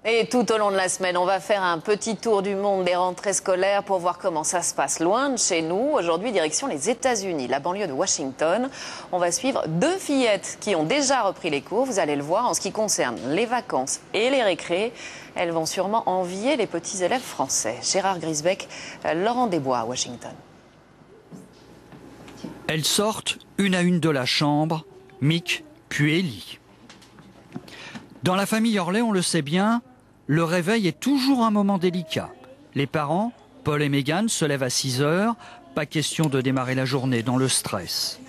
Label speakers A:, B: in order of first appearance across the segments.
A: Et tout au long de la semaine, on va faire un petit tour du monde des rentrées scolaires pour voir comment ça se passe loin de chez nous. Aujourd'hui, direction les États-Unis, la banlieue de Washington. On va suivre deux fillettes qui ont déjà repris les cours. Vous allez le voir, en ce qui concerne les vacances et les récrés, elles vont sûrement envier les petits élèves français. Gérard Grisbeck, Laurent Desbois à Washington.
B: Elles sortent une à une de la chambre, Mick puis Ellie. Dans la famille Orley, on le sait bien, le réveil est toujours un moment délicat. Les parents, Paul et Meghan, se lèvent à 6 heures. Pas question de démarrer la journée dans le stress.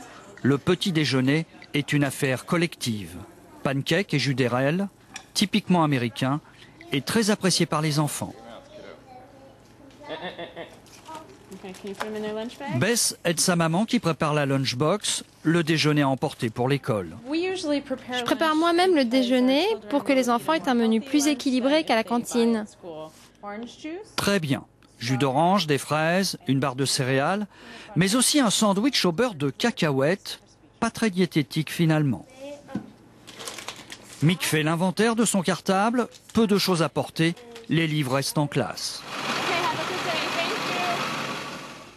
B: Le petit déjeuner est une affaire collective. Pancakes et jus d'érel, typiquement américain et très apprécié par les enfants. Bess aide sa maman qui prépare la lunchbox, le déjeuner à emporter pour l'école.
C: Je prépare moi-même le déjeuner pour que les enfants aient un menu plus équilibré qu'à la cantine.
B: Très bien. Jus d'orange, des fraises, une barre de céréales, mais aussi un sandwich au beurre de cacahuètes, pas très diététique finalement. Mick fait l'inventaire de son cartable, peu de choses à porter, les livres restent en classe.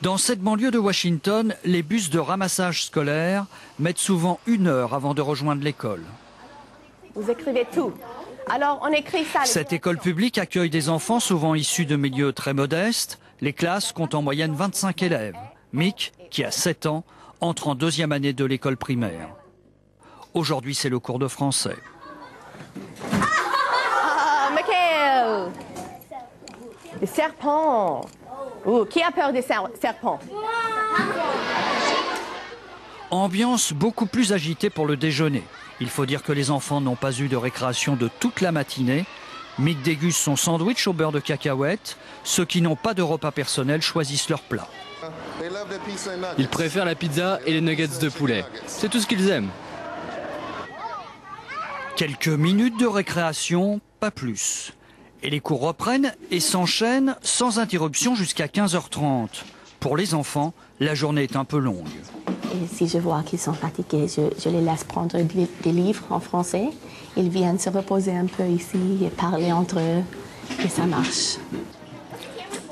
B: Dans cette banlieue de Washington, les bus de ramassage scolaire mettent souvent 1 heure avant de rejoindre l'école.
D: Vous écrivez tout. Alors, on écrit ça.
B: Cette école publique accueille des enfants souvent issus de milieux très modestes. Les classes comptent en moyenne 25 élèves. Mick, qui a 7 ans, entre en 2e année de l'école primaire. Aujourd'hui, c'est le cours de français.
D: Ah, Michael! Des serpents. Qui a peur des serpents?
B: Ambiance beaucoup plus agitée pour le déjeuner. Il faut dire que les enfants n'ont pas eu de récréation de toute la matinée. Mick déguste son sandwich au beurre de cacahuètes. Ceux qui n'ont pas de repas personnel choisissent leur plat.
E: Ils préfèrent la pizza et les nuggets de poulet. C'est tout ce qu'ils aiment.
B: Quelques minutes de récréation, pas plus. Et les cours reprennent et s'enchaînent sans interruption jusqu'à 15h30. Pour les enfants, la journée est un peu longue.
F: Et si je vois qu'ils sont fatigués, je les laisse prendre des livres en français. Ils viennent se reposer un peu ici et parler entre eux. Et ça marche.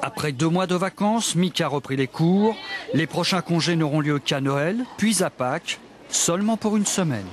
B: Après 2 mois de vacances, Mick a repris les cours. Les prochains congés n'auront lieu qu'à Noël, puis à Pâques, seulement pour 1 semaine.